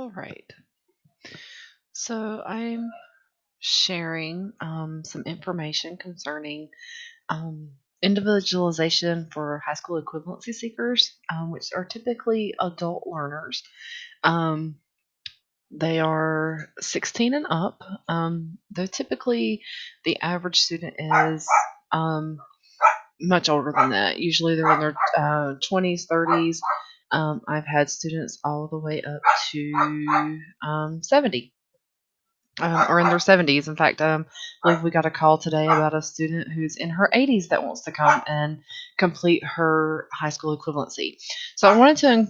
All right. So I'm sharing some information concerning um, individualization for high school equivalency seekers, which are typically adult learners. Um, they are 16 and up. Though typically the average student is um, much older than that. Usually they're in their 20s, 30s. I've had students all the way up to 70. Or in their 70s. In fact, I believe we got a call today about a student who's in her 80s that wants to come and complete her high school equivalency. So I wanted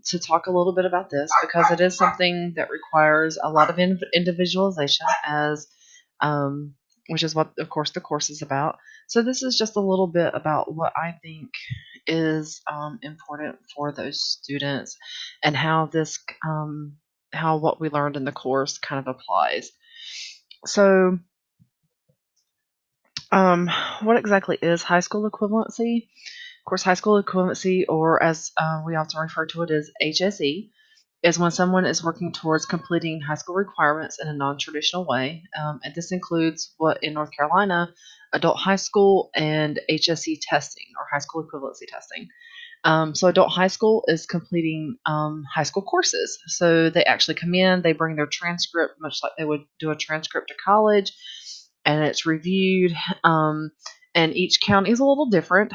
to talk a little bit about this because it is something that requires a lot of individualization, as um, which is what, of course, the course is about. So this is just a little bit about what I think is important for those students and how how what we learned in the course kind of applies. So, what exactly is high school equivalency? Of course, high school equivalency, or as we often refer to it as HSE, is when someone is working towards completing high school requirements in a non-traditional way. And this includes what in North Carolina, adult high school and HSE testing, or high school equivalency testing. So adult high school is completing high school courses. So they actually come in, they bring their transcript, much like they would do a transcript to college, and it's reviewed. And each county is a little different.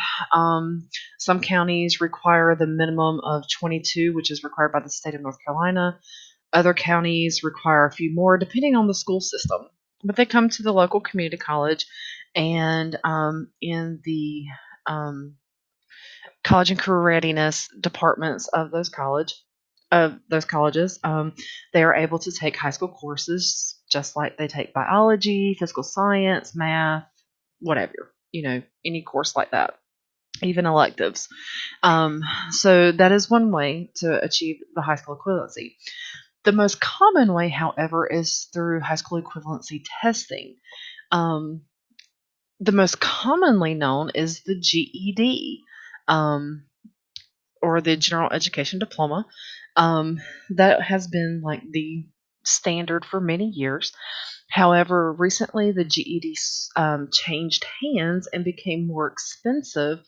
Some counties require the minimum of 22, which is required by the state of North Carolina. Other counties require a few more, depending on the school system. But they come to the local community college, and in the um, college and career readiness departments of those colleges, they are able to take high school courses just like they take biology, physical science, math, whatever, any course like that, even electives. So that is one way to achieve the high school equivalency. The most common way, however, is through high school equivalency testing. Um, the most commonly known is the GED. Um, or the general education diploma. Um, that has been like the standard for many years. However, recently the GED changed hands and became more expensive.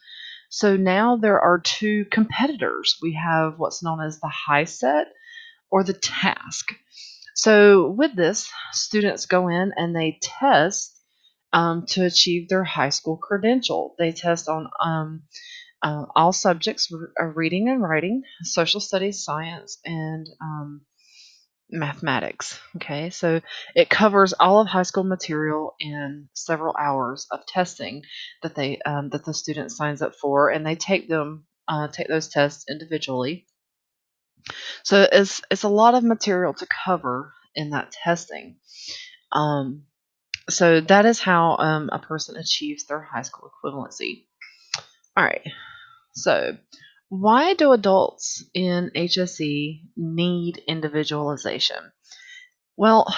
So now there are two competitors. We have what's known as the HiSET or the TASK. So with this, students go in and they test to achieve their high school credential. They test on all subjects are reading and writing, social studies, science, and mathematics. Okay, so it covers all of high school material in several hours of testing that the student signs up for, and they take those tests individually. So it's a lot of material to cover in that testing. Um, so that is how a person achieves their high school equivalency. All right. So, why do adults in HSE need individualization? Well,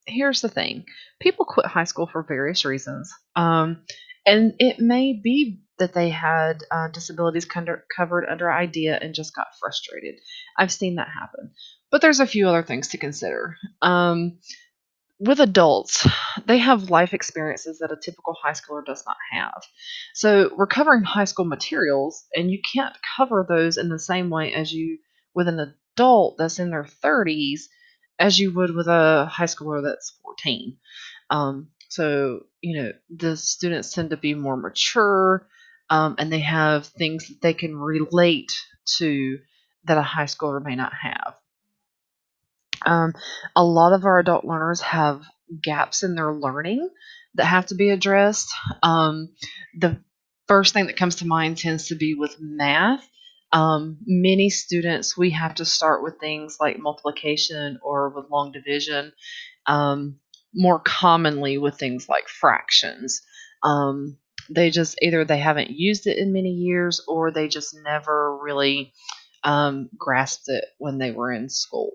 here's the thing: people quit high school for various reasons, and it may be that they had disabilities covered under IDEA and just got frustrated. I've seen that happen, but there's a few other things to consider. With adults, they have life experiences that a typical high schooler does not have. So we're covering high school materials, and you can't cover those in the same way as you with an adult that's in their 30s as you would with a high schooler that's 14. So, the students tend to be more mature, and they have things that they can relate to that a high schooler may not have. Um, a lot of our adult learners have gaps in their learning that have to be addressed. The first thing that comes to mind tends to be with math. Many students, we have to start with things like multiplication or with long division, more commonly with things like fractions. They just either they haven't used it in many years or they just never really grasped it when they were in school.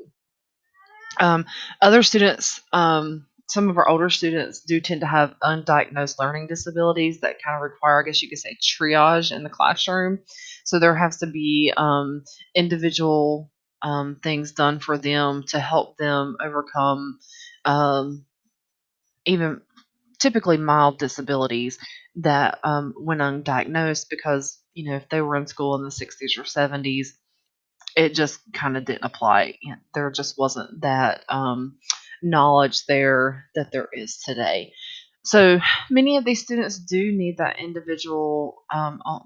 Other students, some of our older students do tend to have undiagnosed learning disabilities that kind of require, I guess you could say, triage in the classroom. So there has to be individual things done for them to help them overcome um, even typically mild disabilities that went undiagnosed because, if they were in school in the 60s or 70s, it just kind of didn't apply. There just wasn't that knowledge there that there is today. So many of these students do need that individual,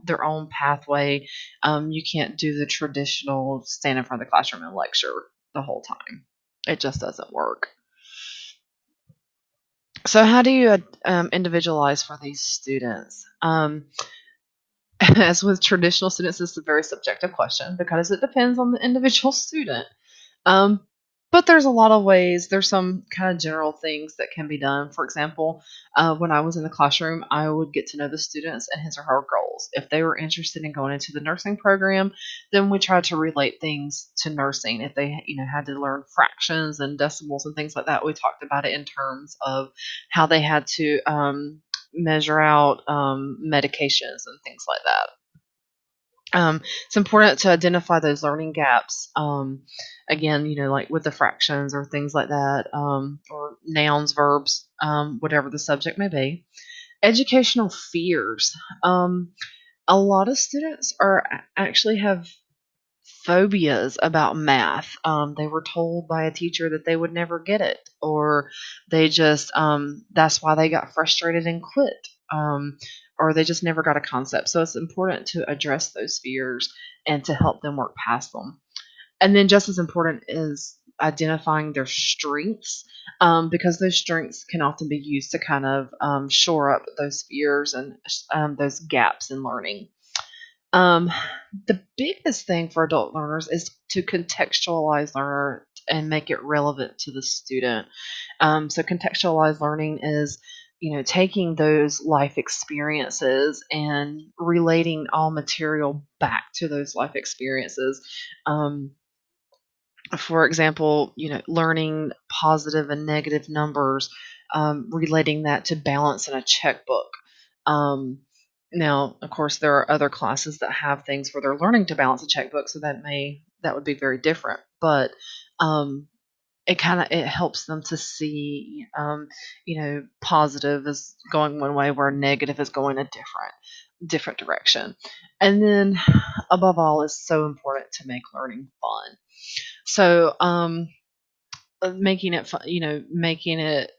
their own pathway. You can't do the traditional stand in front of the classroom and lecture the whole time. It just doesn't work. So how do you individualize for these students? As with traditional students, this is a very subjective question because it depends on the individual student. Um, but there's a lot of ways. There's some kind of general things that can be done. For example, when I was in the classroom, I would get to know the students and his or her goals. If they were interested in going into the nursing program, then we tried to relate things to nursing. If they, had to learn fractions and decimals and things like that, we talked about it in terms of how they had to measure out medications and things like that. It's important to identify those learning gaps. Again, like with the fractions or things like that, or nouns, verbs, whatever the subject may be. Educational fears. A lot of students actually have phobias about math. They were told by a teacher that they would never get it, or they just that's why they got frustrated and quit, or they just never got a concept. So it's important to address those fears and to help them work past them. And then just as important is identifying their strengths, because those strengths can often be used to kind of shore up those fears and those gaps in learning. Um, the biggest thing for adult learners is to contextualize learner and make it relevant to the student. So contextualized learning is, taking those life experiences and relating all material back to those life experiences. For example, learning positive and negative numbers, relating that to balance in a checkbook. Um, Now, of course, there are other classes that have things where they're learning to balance a checkbook, so that would be very different. But it helps them to see, positive is going one way where negative is going a different direction. And then, above all, it's so important to make learning fun. So, making it fun, making it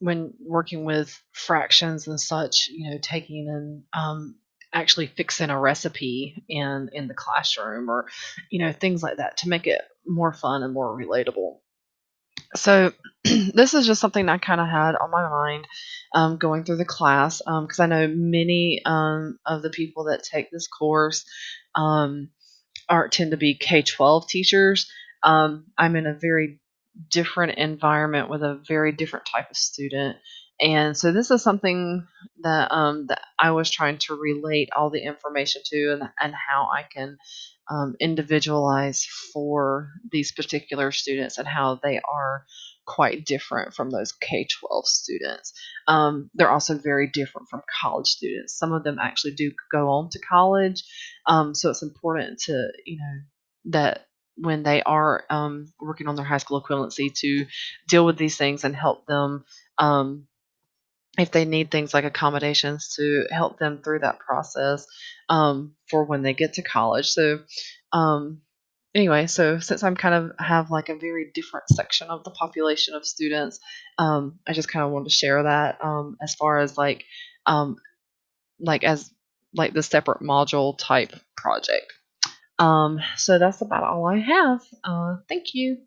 when working with fractions and such, taking and actually fixing a recipe in the classroom, or things like that to make it more fun and more relatable. So this is just something I kind of had on my mind going through the class, because I know many of the people that take this course um, tend to be K-12 teachers. I'm in a very different environment with a very different type of student, and so this is something that I was trying to relate all the information to, and how I can individualize for these particular students and how they are quite different from those K-12 students. They're also very different from college students. Some of them actually do go on to college, so it's important to, that when they are working on their high school equivalency, to deal with these things and help them, if they need things like accommodations, to help them through that process for when they get to college. So anyway, so since I'm kind of have like a very different section of the population of students, I just kind of wanted to share that, as far as um, as like the separate module type project. So that's about all I have. Thank you.